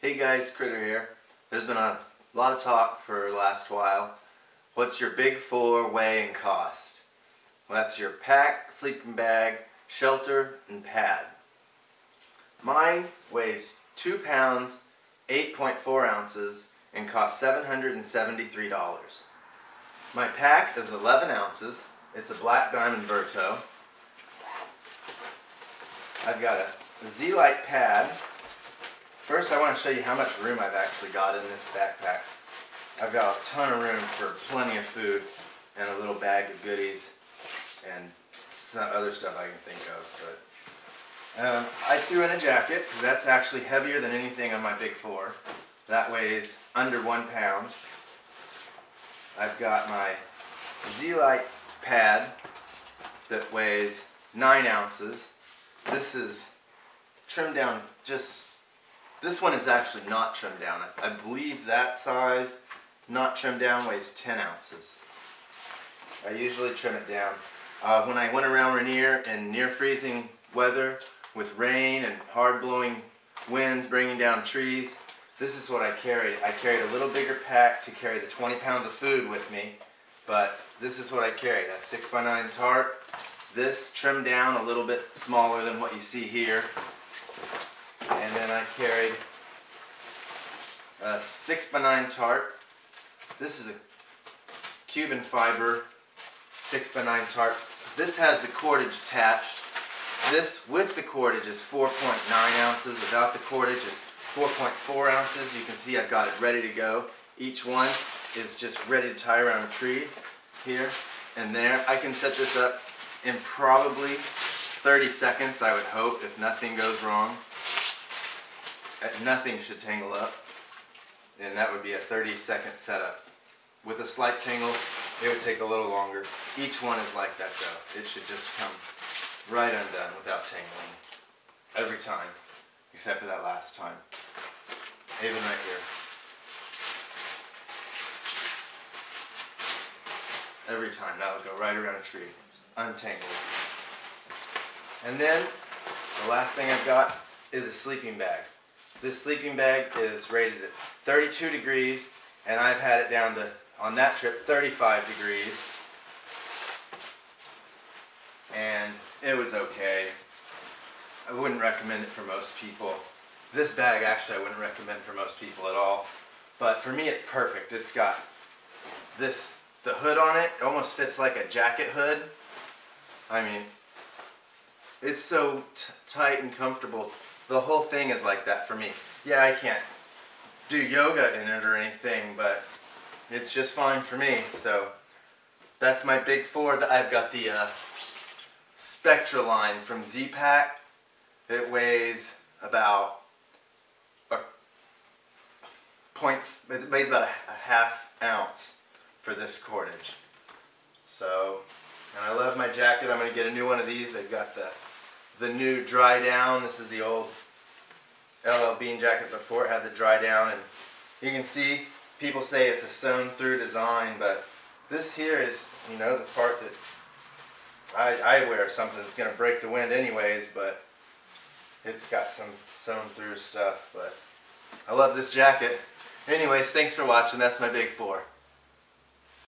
Hey guys, Critter here. There's been a lot of talk for the last while. What's your big four weigh and cost? Well, that's your pack, sleeping bag, shelter, and pad. Mine weighs 2 pounds, 8.4 ounces, and costs $773. My pack is 11 ounces. It's a black diamond Berto. I've got a Z-Light pad. First, I want to show you how much room I've actually got in this backpack. I've got a ton of room for plenty of food and a little bag of goodies and some other stuff I can think of. But I threw in a jacket because that's actually heavier than anything on my big four. That weighs under 1 pound. I've got my Z-Light pad that weighs 9 ounces. This is trimmed down this one is actually not trimmed down. I believe that size, not trimmed down, weighs 10 ounces. I usually trim it down. When I went around Rainier in near freezing weather with rain and hard blowing winds bringing down trees, this is what I carried. I carried a little bigger pack to carry the 20 pounds of food with me, but this is what I carried. A 6x9 tarp. This trimmed down a little bit smaller than what you see here. And then I carried a 6x9 tarp. This is a Cuban fiber 6x9 tarp. This has the cordage attached. This with the cordage is 4.9 ounces. Without the cordage is 4.4 ounces. You can see I've got it ready to go. Each one is just ready to tie around a tree here and there. I can set this up in probably 30 seconds, I would hope, if nothing goes wrong. Nothing should tangle up, and that would be a 30-second setup. With a slight tangle, it would take a little longer. Each one is like that though. It should just come right undone without tangling. Every time, except for that last time. Even right here. Every time, that would go right around a tree, untangled. And then, the last thing I've got is a sleeping bag. This sleeping bag is rated at 32 degrees, and I've had it down to, on that trip, 35 degrees. And it was okay. I wouldn't recommend it for most people. This bag, actually, I wouldn't recommend for most people at all. But for me, it's perfect. It's got this, the hood on it almost fits like a jacket hood. I mean, it's so tight and comfortable. The whole thing is like that for me. Yeah, I can't do yoga in it or anything, but it's just fine for me. So that's my big four. I've got the Spectra line from Z-Pack. It weighs about it weighs about a half ounce for this cordage. So, and I love my jacket. I'm going to get a new one of these. They've got the new dry down. This is the old LL Bean jacket before it had the dry down, and you can see people say it's a sewn through design, but this here is, you know, the part that I wear something that's going to break the wind anyways, but it's got some sewn through stuff. But I love this jacket. Anyways, thanks for watching. That's my big four.